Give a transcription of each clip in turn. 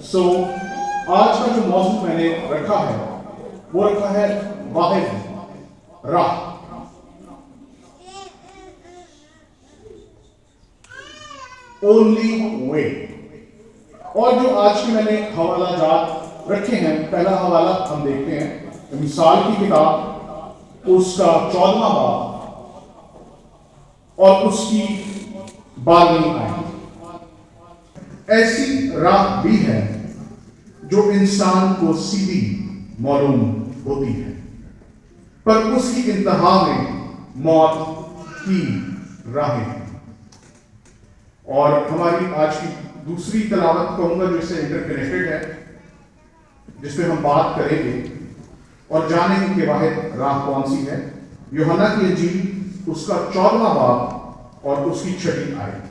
سو آج کا جو موضوع میں نے رکھا ہے وہ رکھا ہے واحد راہ. Only way. اور جو آج کی میں نے حوالہ جات رکھے ہیں، پہلا حوالہ ہم دیکھتے ہیں مثال کی کتاب اس کا 14واں باب اور اس کی 12ویں آیت. ایسی راہ بھی ہے جو انسان کو سیدھی معلوم ہوتی ہے، پر اس کی انتہا میں موت کی راہیں ہیں. اور ہماری آج کی دوسری تلاوت کہوں گا جو اس سے انٹر کنیکٹڈ ہے، جس پہ ہم بات کریں گے اور جانیں گے کہ واحد راہ کون سی ہے. یوحنا کی انجیل اس کا 14واں باب اور اس کی 6 آیت.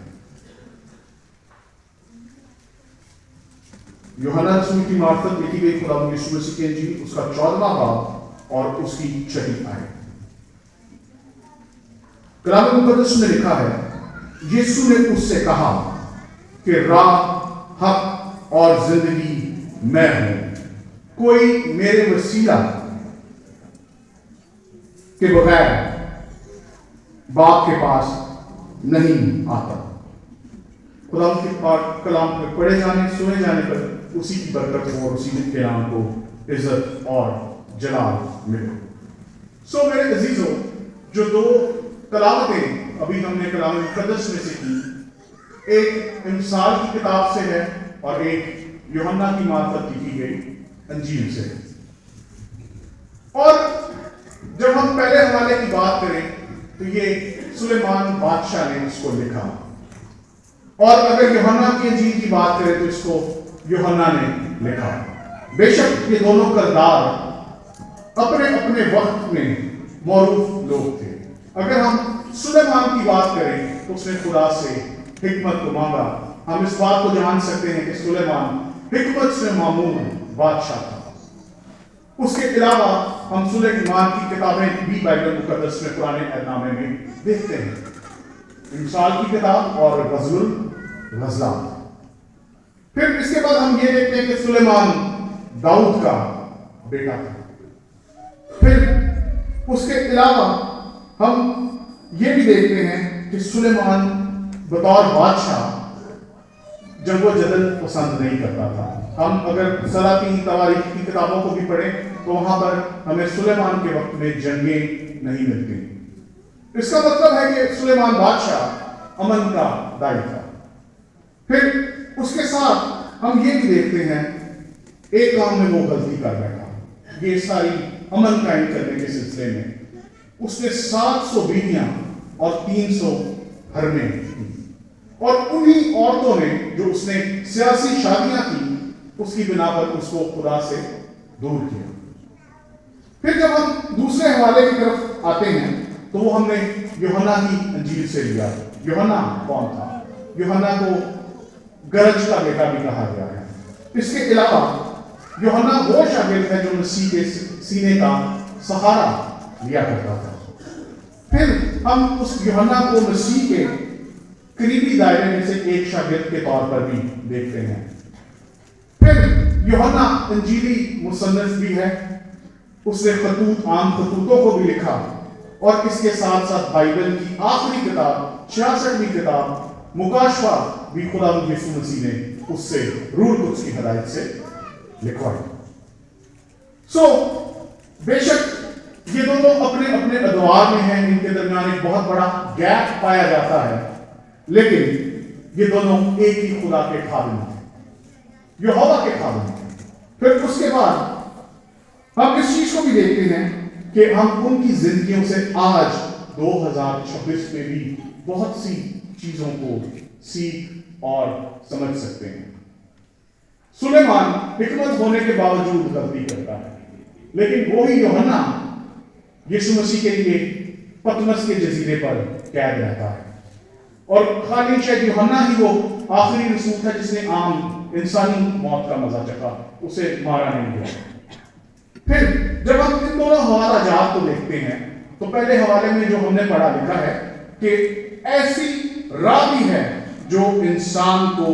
یوحنا رسول کی معرفت لکھی گئی خدا یسوع مسیح کی انجیل اس کا 14واں باب اور اس کی 6 آیت. کلام مقدس میں لکھا ہے، یسوع نے اس سے کہا کہ راہ، حق اور زندگی میں ہوں، کوئی میرے وسیلہ کے بغیر باپ کے پاس نہیں آتا. خدا کے پاک کلام پہ پڑھے جانے سنے جانے پر اسی کی برکت ہو اور اسی کے نام کو عزت اور جلال ملے. سو میرے عزیزوں، جو 2 تلاوتیں ابھی ہم نے کلام مقدس میں سے کی، ایک مثال کی کتاب سے ہے اور ایک یوحنا کی معرفت لکھی گئی انجیل سے. اور جب ہم پہلے حوالے کی بات کریں تو یہ سلیمان بادشاہ نے اس کو لکھا، اور اگر یوحنا کی انجیل کی بات کریں تو اس کو یوحنا نے لکھا. بے شک یہ دونوں کردار اپنے اپنے وقت میں معروف لوگ تھے. اگر ہم سلیمان کی بات کریں تو اس نے خدا سے حکمت کو مانگا. ہم اس بات کو جان سکتے ہیں کہ سلیمان حکمت سے معمور بادشاہ تھا. اس کے علاوہ ہم سلیمان کی کتابیں بھی بائبل مقدس میں پرانے عہد نامے میں دیکھتے ہیں، مثال کی کتاب اور غزل الغزلات. پھر اس کے بعد ہم یہ دیکھتے ہیں کہ سلیمان داؤد کا بیٹا تھا. پھر اس کے علاوہ ہم یہ بھی دیکھتے ہیں کہ سلیمان بطور بادشاہ جنگ و جدل پسند نہیں کرتا تھا. ہم اگر سلاطین تواریخ کی کتابوں کو بھی پڑھیں تو وہاں پر ہمیں سلیمان کے وقت میں جنگیں نہیں ملتی. اس کا مطلب ہے کہ سلیمان بادشاہ امن کا دائی تھا. پھر اس کے ساتھ ہم یہ بھی دیکھتے ہیں ایک کام میں وہ غلطی کر بیٹھا. یہ ساری امن قائم کرنے کے سلسلے میں اس نے 700 بیویاں اور 300 حرمیں کی، اور انہی عورتوں نے جو اس نے سیاسی شادیاں کی اس کی بنا پر اس کو خدا سے دور کیا. پھر جب ہم دوسرے حوالے کی طرف آتے ہیں تو وہ ہم نے یوحنا کی انجیل سے لیا. یوحنا کون تھا؟ یوحنا کو گرج کا بیٹا بھی کہا گیا ہے. اس کے علاوہ یوحنا وہ شاگرد ہے جو مسیح کے سینے کا سہارا لیا کرتا تھا. پھر ہم اس یوحنا کو مسیح کے قریبی دائرے میں سے ایک شاگرد کے طور پر بھی دیکھتے ہیں. پھر یوحنا انجیلی مصنف بھی ہے. اس نے عام خطوطوں کو بھی لکھا، اور اس کے ساتھ ساتھ بائبل کی آخری کتاب 66ویں کتاب مکاشفہ بھی خدا یسوع مسیح نے اس سے روح القدس کی ہدایت سے لکھوائی. سو بے شک یہ دونوں اپنے اپنے ادوار میں ہیں، ان کے درمیان ایک بہت بڑا گیپ پایا جاتا ہے، لیکن یہ دونوں ایک ہی خدا کے خادم ہیں، یہوہ کے خادم ہیں. پھر اس کے بعد ہم اس چیز کو بھی دیکھتے ہیں کہ ہم ان کی زندگیوں سے آج 2026 میں بھی بہت سی چیزوں کو سیکھ اور سمجھ سکتے ہیں. سلیمان حکمت ہونے کے باوجود غلطی کرتا ہے، لیکن وہی یوحنا یسوع مسیح کے لیے پتمس کے جزیرے پر قید رہتا ہے. اور خالی شاید یوحنا ہی وہ آخری رسول تھا جس نے عام انسانی موت کا مزہ چکھا، اسے مارا نہیں گیا. پھر جب ہم ان دونوں حوالہ جات کو دیکھتے ہیں تو پہلے حوالے میں جو ہم نے پڑھا لکھا ہے کہ ایسی راہ بھی ہے جو انسان کو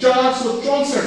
464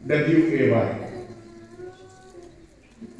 WAY,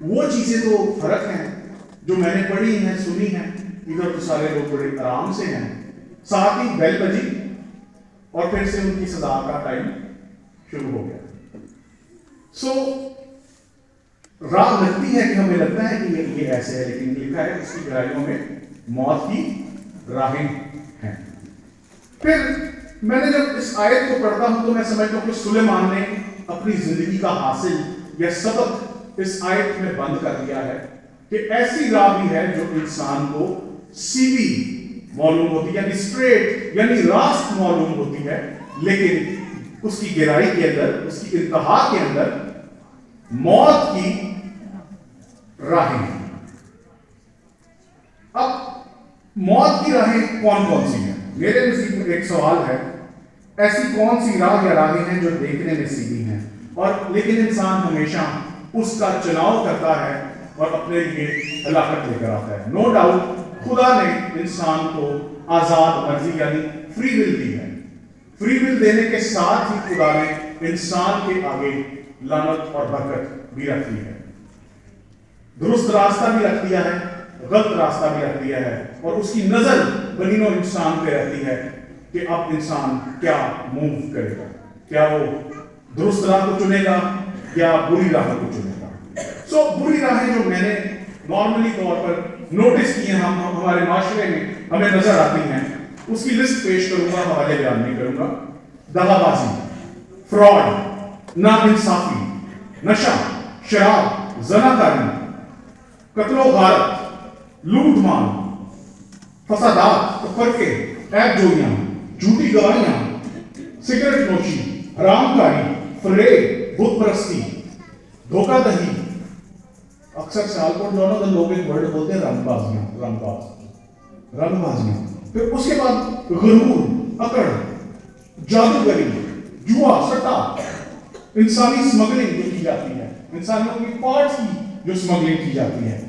وہ چیزیں تو فرق ہیں جو میں نے پڑھی ہیں سنی ہیں. ادھر تو سارے لوگ بڑے آرام سے ہیں. ساتھ ہی بیل بجی اور پھر سے ان کی سزا کا ٹائم شروع ہو گیا. سو راہ لگتی ہے کہ ہمیں لگتا ہے کہ یہ ایسے ہے، لیکن لکھا ہے اس کی گہرائیوں میں موت کی راہیں ہیں. پھر میں نے جب اس آیت کو پڑھتا ہوں تو میں سمجھتا ہوں کہ سلیمان نے اپنی زندگی کا حاصل یا سبق اس آیت میں بند کر دیا ہے کہ ایسی راہ بھی ہے جو انسان کو سیدھی معلوم ہوتی ہے، یعنی اسٹریٹ، یعنی راست معلوم ہوتی ہے، لیکن اس کی گہرائی کے اندر، اس کی انتہا کے اندر موت کی راہیں ہیں. اب موت کی راہیں کون کون سی ہیں؟ میرے نزدیک میں ایک سوال ہے، ایسی کون سی راہ یا راہیں ہیں جو دیکھنے میں سیدھی ہیں اور لیکن انسان ہمیشہ اس کا چناؤ کرتا ہے اور اپنے لیے ہلاکت لے کر آتا ہے. نو ڈاؤٹ خدا نے انسان کو آزاد مرضی یعنی فری ول دی ہے. فری ول دینے کے ساتھ ہی خدا نے انسان کے آگے لعنت اور برکت بھی رکھ دی ہے. درست راستہ بھی رکھ دیا ہے، غلط راستہ بھی رکھ دیا ہے، اور اس کی نظر بنی و انسان پہ رہتی ہے کہ اب انسان کیا موو کرے گا، کیا وہ درست راہ کو چنے گا یا بری راہ کو چنے گا. سو بری راہیں جو میں نے نارملی طور پر نوٹس کی ہیں، ہم ہمارے معاشرے میں ہمیں نظر آتی ہیں، اس کی لسٹ پیش کروں گا، حوالے بیان نہیں کروں گا. دغا بازی، فراڈ، ناانصافی، نشہ، شراب، زناکاری، قتل و غارت، لوٹ مار، فسادات، تفرقے، عیب جوئیاں، جھوٹی گواہیاں، سگریٹ نوشی، حرام کاری، فریب، بت پرستی، دھوکہ دہی. اکثر سیالکوٹ جو لوگ ایک ورڈ بولتے ہیں رنگ بازیاں. پھر اس کے بعد غرور، اکڑ، جادوگری، جوا، سٹا، انسانی اسمگلنگ جو کی جاتی ہے، انسانوں کی پارٹس کی جو اسمگلنگ کی جاتی ہے،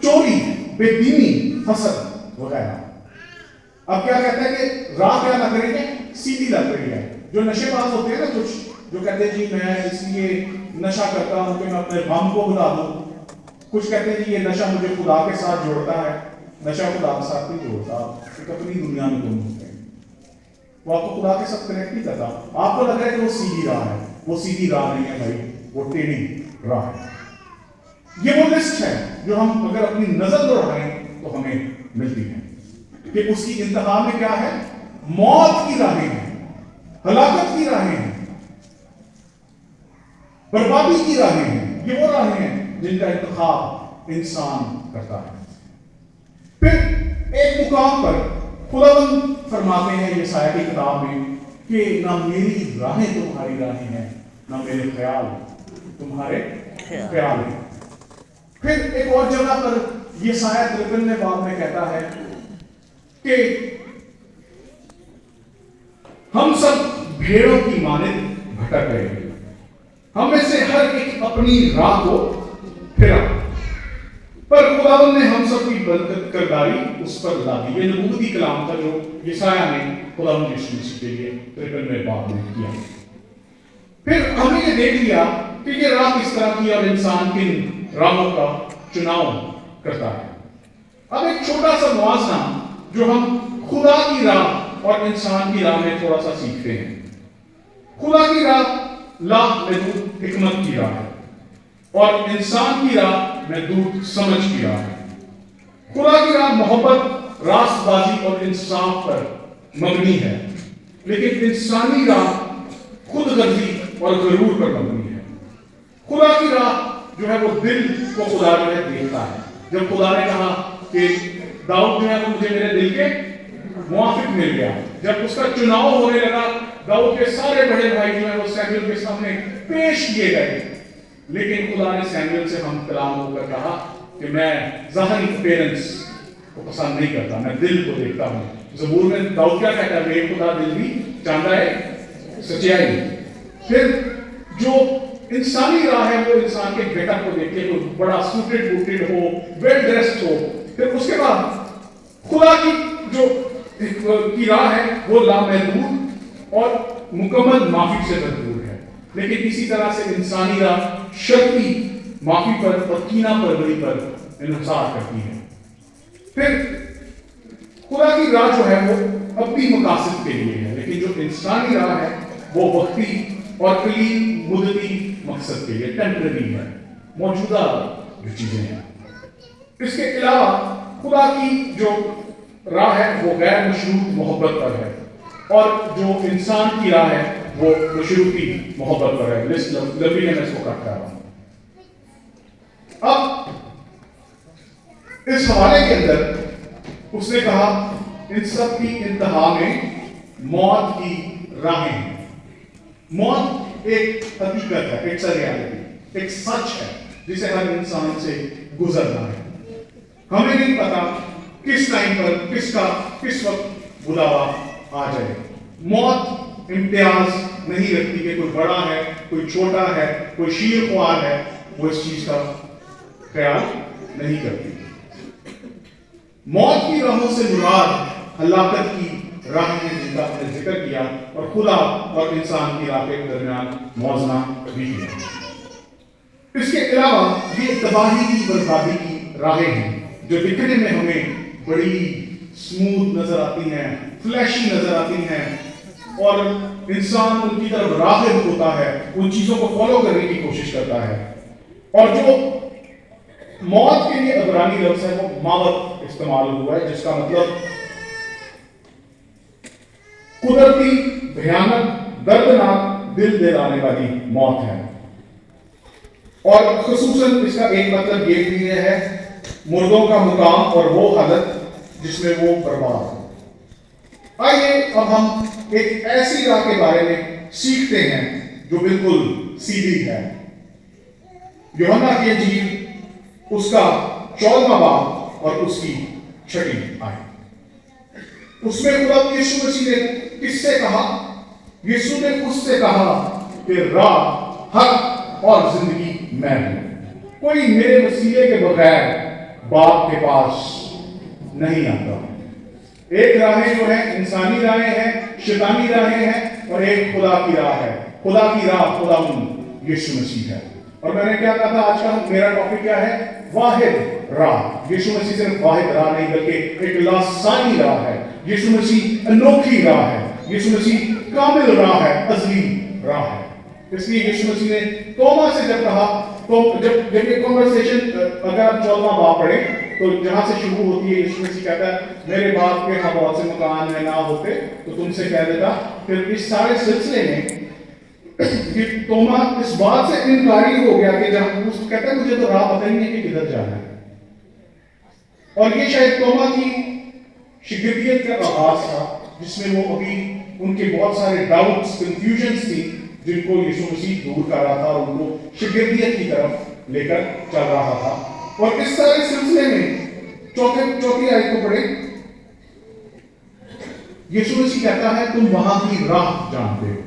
چوری، بے دینی، حسد وغیرہ. اب کیا کہتے ہیں کہ راہ کیا لگ رہی ہے؟ سیدھی لگ رہی ہے. جو نشے باز ہوتے ہیں نا کچھ، جو کہتے ہیں جی میں اس لیے نشہ کرتا ہوں کہ میں اپنے غم کو بھلا دوں. کچھ کہتے ہیں جی یہ نشہ مجھے خدا کے ساتھ جوڑتا ہے. نشہ خدا کے ساتھ نہیں جوڑتا، ایک اپنی دنیا میں دونوں ہوتے ہیں. وہ آپ کو خدا کے ساتھ کنیکٹ نہیں کرتا. آپ کو لگ رہا ہے کہ وہ سیدھی راہ ہے، وہ سیدھی راہ نہیں ہے بھائی، وہ ٹیڑھی راہ ہے. یہ وہ لسٹ ہے جو ہم اگر اپنی نظر دوڑائیں تو ہمیں ملتی ہے کہ اس کی انتہا میں کیا ہے؟ موت کی راہیں ہیں، ہلاکت کی راہیں ہیں، بربادی کی راہیں ہیں. یہ وہ راہیں ہیں جن کا انتخاب انسان کرتا ہے. پھر ایک مقام پر خداوند فرماتے ہیں یسایہ کی کتاب میں کہ نہ میری راہیں تمہاری راہیں ہیں، نہ میرے خیال تمہارے خیال ہیں. پھر ایک اور جگہ پر یسایہ 53 باب میں کہتا ہے کہ ہم سب بھیڑوں کی مانند بھٹک گئے، ہم میں سے ہر ایک اپنی راہ کو پھرا، پر خداوند نے ہم سب کی برکت کرداری اس پر لا دی. یہ نبوتی کلام تھا جو یسایہ نے خداوند یسوع مسیح کے لیے 53 باب میں کیا. پھر ہم نے یہ دیکھ لیا کہ یہ راہ کس طرح کی اور انسان کن راہوں کا چناؤ کرتا ہے. اب ایک چھوٹا سا موازنہ جو ہم خدا کی راہ اور انسان کی راہ میں تھوڑا سا سیکھتے ہیں. خدا کی راہ لا محدود حکمت کی راہ ہے اور انسان کی راہ محدود سمجھ کی راہ ہے. خدا کی راہ محبت، راست بازی اور انصاف پر مبنی ہے، لیکن انسانی راہ خود غرضی اور غرور پر مبنی ہے. خدا کی راہ جو ہے وہ دل کو خدا جو ہے دیکھتا ہے. جب خدا نے کہا کہ داؤد جو ہے وہ مجھے میرے دل کے موافق مل گیا، جب اس کا چناؤ ہونے لگا، داؤد کے سارے بڑے بھائی جو ہیں وہ سیموئیل کے سامنے پیش کیے گئے، لیکن خدا نے سیموئیل سے ہم کلام ہو کر کہا کہ میں ظاہری اپیرنس کو پسند نہیں کرتا، میں دل کو دیکھتا ہوں. زبور میں داؤد کیا کہتا ہے؟ میرے خدا دل بھی چاہتا ہے سچائی. پھر جو انسانی راہ ہے وہ انسان کے بیٹا کو دیکھ کے بڑا سوٹڈ بوٹڈ ہو، ویل ڈریسڈ ہو. پھر اس کے بعد خدا کی جو کی راہ ہے وہ لامحدود اور مکمل معافی سے بھرپور ہے. لیکن اسی طرح سے انسانی راہ شرطی معافی پر اور کینہ پروری پر انحصار کرتی ہے۔ پھر خدا کی راہ جو ہے وہ اپنی مقاصد کے لیے ہے، لیکن جو انسانی راہ ہے وہ وقتی اور قلیل مدتی مقصد کے لیے، ٹیمپرری ہے، موجودہ جو چیزیں ہیں۔ اس کے علاوہ خدا کی جو راہ ہے وہ غیر مشروط محبت پر ہے، اور جو انسان کی راہ ہے وہ مشروطی محبت پر ہے۔ لبی نے میں اس کو کٹ کر رہا ہوں۔ اب اس حوالے کے اندر اس نے کہا ان سب کی انتہا میں موت کی راہیں ہیں۔ موت ایک حقیقت ہے، ایک ریالٹی، ایک سچ ہے جسے ہر انسان سے گزرنا ہے۔ ہمیں نہیں پتا کس ٹائم پر کس وقت بلاوا آ جائے۔ موت امتیاز نہیں رکھتی کہ کوئی بڑا ہے، کوئی چھوٹا ہے، کوئی شیر خوار ہے، وہ اس چیز کا خیال نہیں کرتی۔ موت کی راہوں سے مراد ہلاکت کی راہیں ہیں جن کا ہم نے ذکر کیا، اور خدا اور انسان کی راہ کے درمیان موازنہ بھی کیا۔ اس کے علاوہ یہ تباہی کی، بربادی کی راہیں ہیں جو دکھنے میں ہمیں بڑی سموتھ نظر آتی ہیں، فلیشی نظر آتی ہیں، اور انسان ان کی طرف راغب ہوتا ہے، ان چیزوں کو فالو کرنے کی کوشش کرتا ہے۔ اور جو موت کے لیے عبرانی لفظ ہے وہ موت استعمال ہوا ہے، جس کا مطلب قدرتی، بھیانک، دردناک، دل دہلانے والی موت ہے۔ اور خصوصاً اس کا ایک مطلب یہ بھی ہے مردوں کا مقام اور وہ حالت جس میں وہ برباد ہو۔ آئیے اب ہم ایک ایسی راہ کے بارے میں سیکھتے ہیں جو بالکل سیدھی ہے۔ یوحنا کی انجیل اس کا 14واں باب اور اس کی 6 آیت، اس میں خدا یسوع مسیح نے کس سے کہا؟ یسوع نے اس سے کہا کہ راہ، حق اور زندگی میں ہوں، کوئی میرے وسیلے کے بغیر باپ کے پاس نہیں آتا۔ ایک راہیں جو ہے انسانی راہیں ہیں، شیطانی راہیں ہیں، اور ایک خدا کی راہ ہے۔ خدا کی راہ خدا یسوع مسیح ہے۔ اور میں نے کیا کہا تھا آج کا میرا ٹاپک کیا ہے؟ واحد راہ۔ یسوع مسیح صرف واحد راہ نہیں بلکہ ایک لاسانی راہ ہے۔ یسوع مسیح انوکھی راہ ہے۔ یسوع مسیح کامل راہ ہے، ازلی راہ ہے۔ اس لیے یسوع مسیح نے توما سے جب کہا، تو جب یہ کنورسیشن اگر آپ 14واں باب پڑھیں تو جہاں سے شروع ہوتی ہے، یسوع مسیح کہتا ہے میرے باپ کے ہاں بہت سے مکان ہیں، نہ ہوتے تو تم سے کہہ دیتا۔ پھر اس سارے سلسلے میں کہ توما اس بات سے انکاری ہو گیا کہ جب اس کہتا ہے مجھے تو راہ پتہ ہی نہیں کہ کدھر جانا ہے۔ اور یہ شاید توما کی شگردیت کا آغاز تھا، جس میں وہ ابھی ان کے بہت سارے ڈاؤٹس، کنفیوژنس تھی جن کو یسوع مسیح دور کر رہا تھا اور ان کو شگردیت کی طرف لے کر چل رہا تھا۔ اور اس سارے سلسلے میں چوتھی آیت کو پڑھیں، یسوع مسیح کہتا ہے تم وہاں کی راہ جانتے ہو۔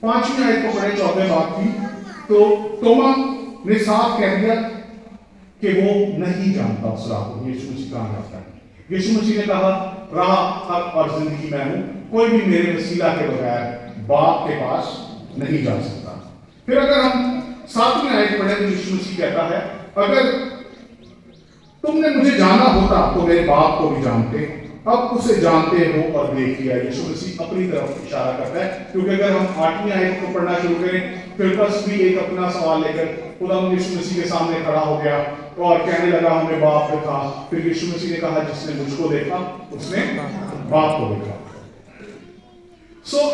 5ویں آیت کو پڑھیں 14 باب کی، تو توما نے صاف کہہ دیا کہ وہ نہیں جانتا اس راہ کو، یسوع مسیح کہاں جاتا ہے۔ یسوع مسیح نے کہا راہ، حق اور زندگی میں ہوں، کوئی بھی میرے وسیلہ کے بغیر باپ کے پاس نہیں جا سکتا۔ پھر اگر ہم 7ویں آیت پڑھیں تو یسوع مسیح کہتا ہے اگر تم نے مجھے جانا ہوتا تو میرے باپ کو بھی جانتے، اب اسے جانتے ہو اور دیکھ لیا۔ یسوع مسیح اپنی طرف اشارہ کرتا ہے، کیونکہ اگر ہم 8ویں آیت کو پڑھنا شروع کریں، پھر بس بھی ایک اپنا سوال لے کر خدا یسوع مسیح کے سامنے کھڑا ہو گیا اور کہنے لگا ہمیں باپ دیکھا۔ پھر یسوع مسیح نے کہا جس نے مجھ کو دیکھا اس نے باپ کو دیکھا۔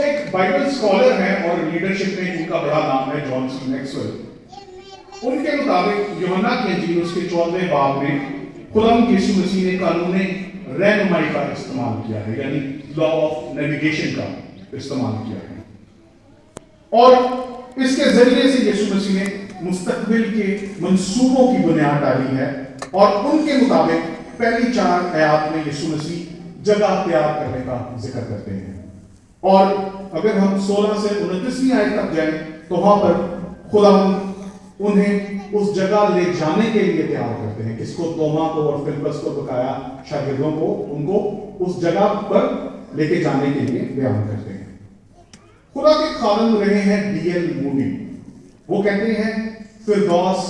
ایک بائبل اسکالر ہیں اور لیڈرشپ میں ان کا بڑا نام ہے جان سی میکسویل۔ ان کے مطابق یوحنا کی انجیل اس کے 14ویں باب میں خدا یسوع مسیح نے قانون رہنمائی کا استعمال کیا ہے، یعنی لا آف نیویگیشن کا استعمال کیا ہے، اور اس کے ذریعے سے یسوع مسیح نے مستقبل کے منصوبوں کی بنیاد ڈالی ہے۔ اور ان کے مطابق پہلی 4 آیات میں یسوع مسیح جگہ تیار کرنے کا ذکر کرتے ہیں، اور اگر ہم 16 سے 29ویں آیت تک جائیں تو وہاں پر خدا انہیں اس جگہ لے جانے کے لیے تیار کرتے ہیں۔ کس کو؟ توما کو اور فلپس کو، بقایا شاگردوں کو، ان کو اس جگہ پر لے کے جانے کے لیے بیان کرتے ہیں۔ خدا کے خادم رہے ہیں ڈی ایل موڈی، وہ کہتے ہیں فردوس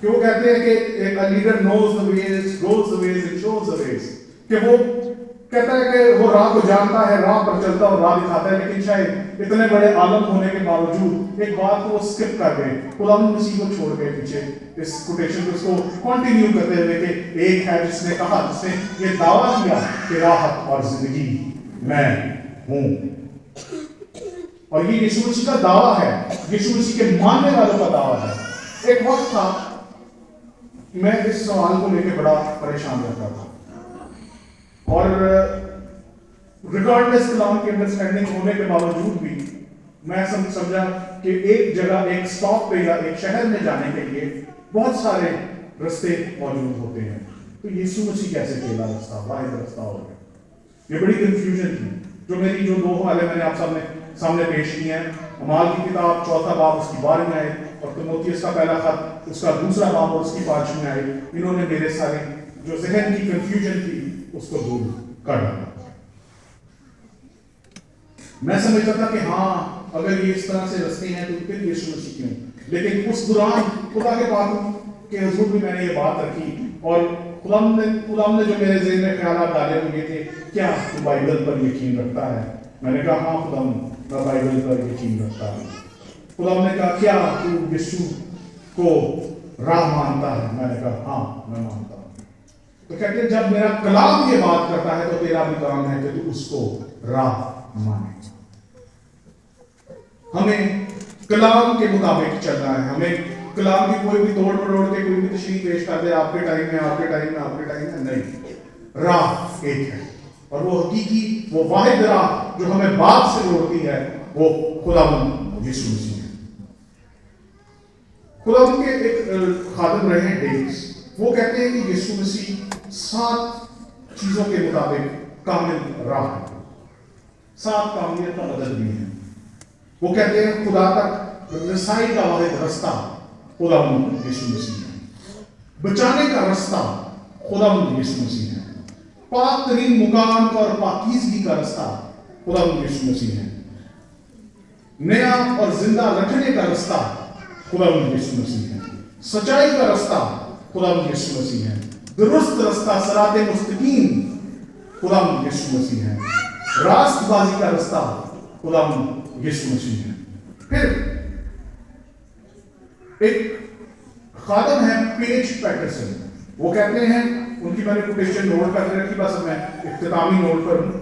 کہ وہ کہتے ہیں کہ a leader knows the ways, goes the ways, and shows the ways. کہ وہ کہتا ہے کہ وہ راہ کو جانتا ہے, راہ پر چلتا اور راہ دکھاتا ہے, لیکن شاید اتنے بڑے عالم ہونے کے باوجود ایک بات کو وہ اسکپ کر گئے, خدا مسیح کو چھوڑ گئے پیچھے. اس کوٹیشن کو اس کو کنٹینیو کرتے ہوئے کہ ایک ہے جس نے کہا, جس نے یہ دعویٰ کیا کہ راحت اور زندگی میں ہوں. اور یہ یسوع مسیح کا دعویٰ ہے, یسوع مسیح کے ماننے والوں کا دعویٰ ہے. ایک وقت تھا میں اس سوال کو لے کے بڑا پریشان رہتا تھا, اور ریگارڈلیس کلام کی انڈرسٹینڈنگ ہونے کے باوجود بھی میں سمجھا کہ ایک جگہ, ایک سٹاپ پہ یا ایک شہر میں جانے کے لیے بہت سارے رستے موجود ہوتے ہیں, تو یسوع مسیح کیسے اکیلا رستہ, واحد رستہ ہو گیا. یہ بڑی کنفیوژن تھی. جو میری جو دو حوالے میں نے آپ سامنے پیش کیے ہیں, اعمال کی کتاب 4 باب اس کی 12 آیت, اور تیموتھیوس کا پہلا خط اس کا 2 باب اور اس کی 5 آیت, انہوں نے میرے سارے جو ذہن کی کنفیوژن تھی اس کو دور کر ڈالا. میں سمجھتا تھا کہ ہاں اگر یہ اس طرح سے رستے ہیں تو پھر یسوع مسیح کیوں, لیکن اس دوران خدا کے پاک کے حضور بھی میں نے یہ بات رکھی, اور خدا نے جو میرے ذہن میں خیالات ڈالے وہ یہ تھے, کیا تو بائبل پر یقین رکھتا ہے؟ میں نے کہا ہاں خدا میں بائبل پر یقین رکھتا ہوں. خدا نے کہا کیا تو یسوع کو راہ مانتا ہے؟ میں نے کہا ہاں میں مانتا ہوں. تو کہتے ہیں جب میرا کلام یہ بات کرتا ہے تو تیرا بھی کام ہے کہ تو اس کو راہ مانے. ہمیں کلام کے مطابق چلنا ہے, ہمیں کلام کی کوئی بھی توڑ مروڑ کے کوئی بھی تشریح پیش کر دے آپ کے ٹائم میں, آپ کے ٹائم میں, آپ کے ٹائم میں, نہیں. راہ ایک ہے, اور وہ حقیقی, وہ واحد راہ جو ہمیں باپ سے جوڑتی ہے وہ خداوند یسوع مسیح ہے. خداوند کے ایک خادم رہے ہیں ڈیوس, وہ کہتے ہیں کہ یسوع مسیح 7 چیزوں کے مطابق کامل راہ ہے, 7 کاملیت کا مدد بھی ہے. وہ کہتے ہیں خدا تک رسائی کا واحد رستہ خداوند یسوع مسیح ہے, بچانے کا رستہ خداوند یسوع مسیح ہے, پاک ترین مقام کا اور پاکیزگی کا رستہ خداوند یسوع مسیح ہے, نیا اور زندہ رکھنے کا رستہ خداوند یسوع مسیح ہے, سچائی کا رستہ خداوند یسوع مسیح ہے, درست رستہ صراط مستقیم خداوند یسوع مسیح ہے, راست بازی کا رستہ خداوند یسوع مسیح ہے. پھر ایک خادم ہے پیج پیٹرسن, وہ کہتے ہیں, ان کی میں نے کوٹیشن نوٹ کر کے رکھی, بس میں اختتامی نوٹ پر ہوں.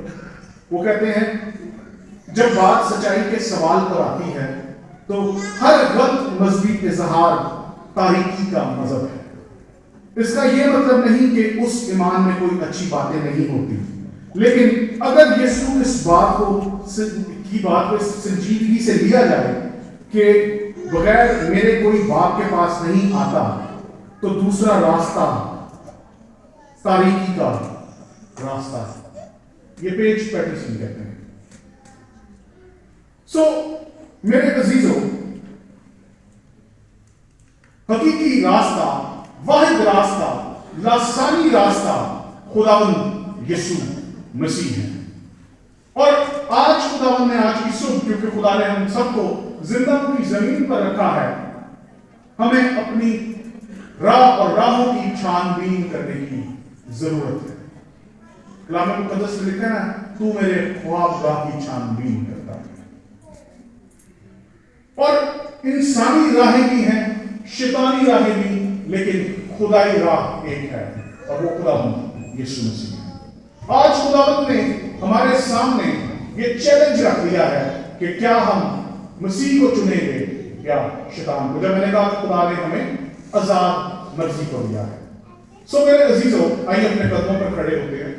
وہ کہتے ہیں جب بات سچائی کے سوال پر آتی ہے تو ہر غلط مذہبی اظہار تاریکی کا مذہب ہے. اس کا یہ مطلب نہیں کہ اس ایمان میں کوئی اچھی باتیں نہیں ہوتی, لیکن اگر یسوع اس بات کو سنجیدگی سے لیا جائے کہ بغیر میرے کوئی باپ کے پاس نہیں آتا, تو دوسرا راستہ تاریکی کا راستہ ہے. یہ پیج پیٹرسن کہتے ہیں. میرے عزیزوں, حقیقی راستہ, واحد راستہ, لاسانی راستہ خداوند یسوع مسیح ہے. اور آج خداوند نے, آج کی صبح, کیونکہ خدا نے ہم سب کو زندہ کی زمین پر رکھا ہے, ہمیں اپنی راہ اور راہوں کی چھان بین کرنے کی ضرورت ہے. کلام مقدس میں لکھا ہے تو میرے خواب گاہ کی چھان بین کرتا ہے. اور انسانی راہیں بھی ہیں, شیطانی راہیں بھی, لیکن خدائی راہ ایک ہے, اور وہ خداوند یسوع مسیح ہے. آج خداوند نے ہمارے سامنے یہ چیلنج رکھ دیا ہے کہ کیا ہم مسیح کو چنیں گے یا شیطان کو. جب میں نے کہا کہ خدا نے ہمیں آزاد مرضی کو دیا ہے. میرے عزیزوں, آئیے اپنے قدموں پر کھڑے ہوتے ہیں.